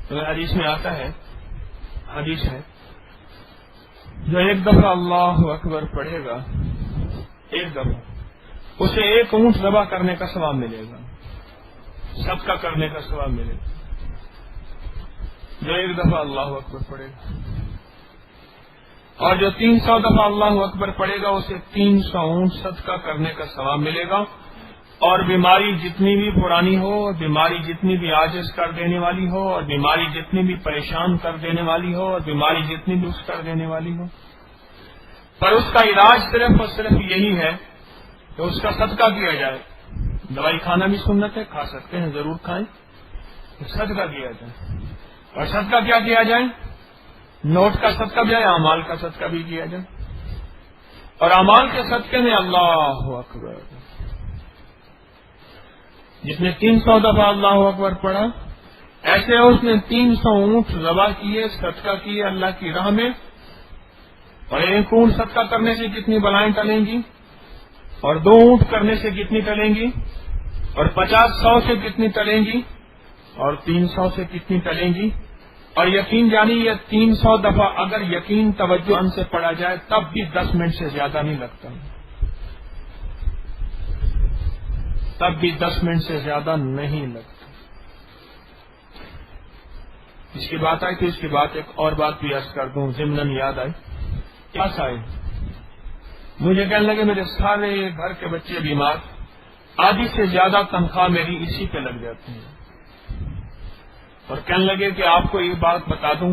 تو حدیث میں آتا ہے، حدیث ہے، جو ایک دفعہ اللہ اکبر پڑھے گا، ایک دفعہ اسے ایک اونٹ ذبح کرنے کا ثواب ملے گا، صدقہ کرنے کا ثواب ملے گا، جو ایک دفعہ اللہ اکبر پڑھے گا۔ اور جو 300 دفعہ اللہ اکبر پڑھے گا اسے 300 اونٹ صدقہ کرنے کا ثواب ملے گا۔ اور بیماری جتنی بھی پرانی ہو، بیماری جتنی بھی عاجز کر دینے والی ہو، اور بیماری جتنی بھی پریشان کر دینے والی ہو، اور بیماری جتنی بھی اس کر دینے والی ہو، پر اس کا علاج صرف اور صرف یہی ہے کہ اس کا صدقہ کیا جائے۔ دوائی کھانا بھی سنت ہے، کھا سکتے ہیں، ضرور کھائیں، صدقہ کیا جائے۔ اور صدقہ کیا کیا جائے؟ نوٹ کا صدقہ بھی جائے، اعمال کا صدقہ بھی کیا جائے۔ اور اعمال کے صدقے میں اللہ اکبر، جس نے 300 دفعہ اللہ اکبر پڑھا، ایسے اس نے 300 اونٹ ذبح کیے، صدقہ کیے اللہ کی راہ میں۔ اور ایک اونٹ صدقہ کرنے سے کتنی بلائیں ٹلیں گی، اور 2 اونٹ کرنے سے کتنی ٹلیں گی، اور 50 100 سے کتنی ٹلیں گی، اور 300 سے کتنی ٹلیں گی۔ اور یقین جانی یہ 300 دفعہ اگر یقین توجہ ان سے پڑھا جائے تب بھی 10 منٹ سے زیادہ نہیں لگتا، تب بھی 10 منٹ سے زیادہ نہیں لگتا۔ اس کی بات آئی تو اس کی بات ایک اور بات بھی عرض کر دوں، ضمناً یاد آئی۔ کیا آئے مجھے کہنے لگے میرے سارے گھر کے بچے بیمار، آدھی سے زیادہ تنخواہ میری اسی پہ لگ جاتی ہے، اور کہنے لگے کہ آپ کو یہ بات بتا دوں،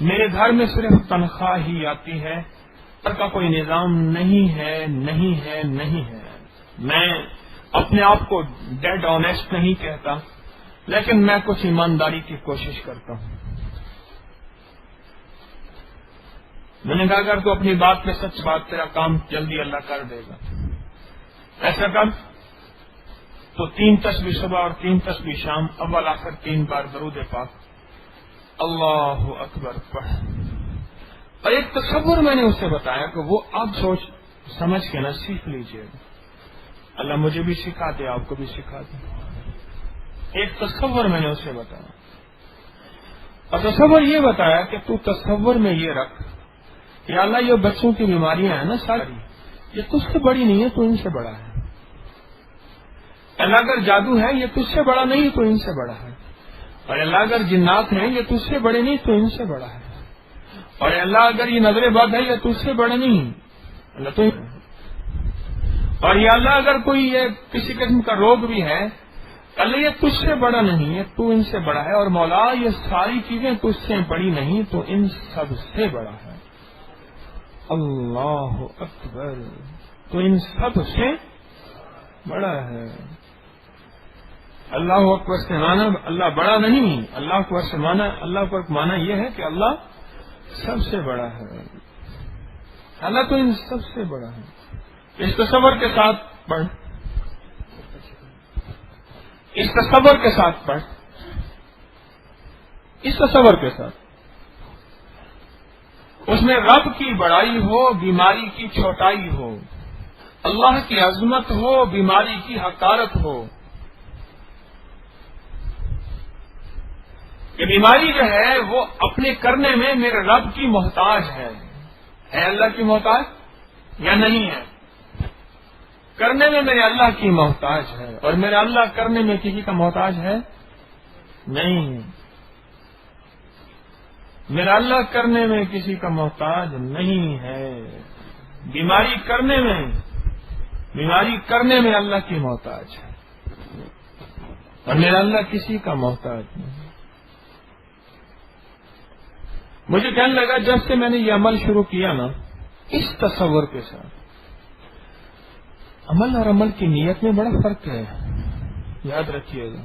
میرے گھر میں صرف تنخواہ ہی آتی ہے، گھر کا کوئی نظام نہیں ہے، نہیں ہے، نہیں ہے۔ میں اپنے آپ کو ڈیڈ آنیسٹ نہیں کہتا، لیکن میں کچھ ایمانداری کی کوشش کرتا ہوں۔ میں نے کہا اگر تو اپنی بات پہ سچ بات، تیرا کام جلدی اللہ کر دے گا، ایسا کر تو 3 تسبیح صبح اور 3 تسبیح شام، اول آخر 3 بار درود پاک اللہ اکبر پڑھ۔ اور ایک تصور میں نے اسے بتایا کہ وہ آپ سوچ سمجھ کے نہ سیکھ لیجئے، اللہ مجھے بھی سکھا دے، آپ کو بھی سکھا دے۔ ایک تصور میں نے اسے بتایا، اور تصور یہ بتایا کہ تو تصور میں یہ رکھ کہ اللہ یہ بچوں کی بیماریاں ہیں نا ساری، یہ تجھ سے بڑی نہیں ہے، تو ان سے بڑا ہے۔ اللہ اگر جادو ہے یہ تجھ سے بڑا نہیں تو ان سے بڑا ہے، اور اللہ اگر جنات ہیں یہ تجھ سے بڑے نہیں تو ان سے بڑا ہے، اور اللہ اگر یہ نظر بد ہے یہ تجھ سے بڑے نہیں، اللہ تو، اور یہ اللہ اگر کوئی یہ کسی قسم کا روگ بھی ہے، اللہ یہ تجھ سے بڑا نہیں ہے تو ان سے بڑا ہے، اور مولا یہ ساری چیزیں تجھ سے بڑی نہیں تو ان سب سے بڑا ہے۔ اللہ اکبر، تو ان سب سے بڑا ہے۔ اللہ اکبر سے مانا اللہ بڑا نہیں، اللہ اکبر سے مانا، اللہ اکبر مانا یہ ہے کہ اللہ سب سے بڑا ہے، اللہ تو ان سب سے بڑا ہے۔ اس تصور کے ساتھ پڑھ، اس تصور کے ساتھ پڑھ، اس تصور کے ساتھ، اس میں رب کی بڑائی ہو، بیماری کی چھوٹائی ہو، اللہ کی عظمت ہو، بیماری کی حقارت ہو، کہ بیماری جو ہے وہ اپنے کرنے میں میرے رب کی محتاج ہے اللہ کی محتاج یا نہیں ہے؟ کرنے میں میرے اللہ کی محتاج ہے، اور میرا اللہ کرنے میں کسی کا محتاج ہے نہیں، میرا اللہ کرنے میں کسی کا محتاج نہیں ہے۔ بیماری کرنے میں اللہ کی محتاج ہے، اور میرا اللہ کسی کا محتاج نہیں۔ مجھے کہنے لگا جب سے میں نے یہ عمل شروع کیا نا، اس تصور کے ساتھ، عمل اور عمل کی نیت میں بڑا فرق ہے، یاد رکھیے گا۔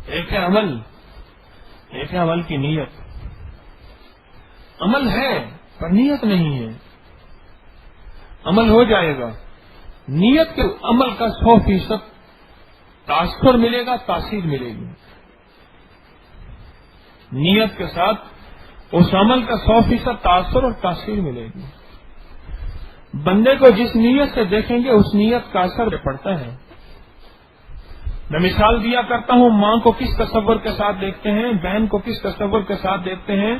ایک ہے عمل کی نیت، عمل ہے پر نیت نہیں ہے، عمل ہو جائے گا، نیت کے عمل کا 100% تاثر ملے گا، تاثیر ملے گی، نیت کے ساتھ اس عمل کا 100% تاثر اور تاثیر ملے گی۔ بندے کو جس نیت سے دیکھیں گے اس نیت کا اثر پڑتا ہے، میں مثال دیا کرتا ہوں، ماں کو کس تصور کے ساتھ دیکھتے ہیں، بہن کو کس تصور کے ساتھ دیکھتے ہیں،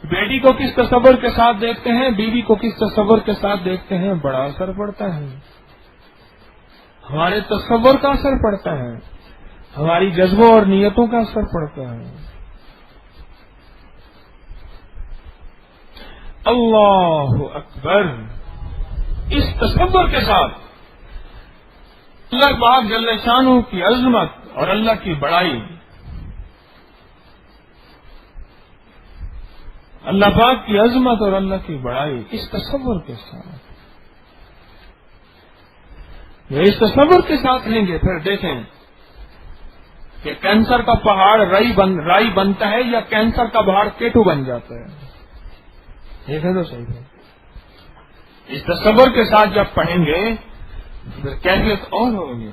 بیٹی کو کس تصور کے ساتھ دیکھتے ہیں، بیوی کو کس تصور کے ساتھ دیکھتے ہیں، بڑا اثر پڑتا ہے، ہمارے تصور کا اثر پڑتا ہے، ہماری جذبوں اور نیتوں کا اثر پڑتا ہے۔ اللہ اکبر، اس تصور کے ساتھ اللہ پاک جل شانہ کی عظمت اور اللہ کی بڑائی، اللہ پاک کی عظمت اور اللہ کی بڑائی اس تصور کے ساتھ، اس تصور کے ساتھ لیں گے، پھر دیکھیں کہ کینسر کا پہاڑ رائی بنتا ہے یا کینسر کا پہاڑ کیٹو بن جاتا ہے۔ دیکھیں تو صحیح ہے، اس تصور کے ساتھ جب پڑھیں گے پھر کیفیت اور ہوگی۔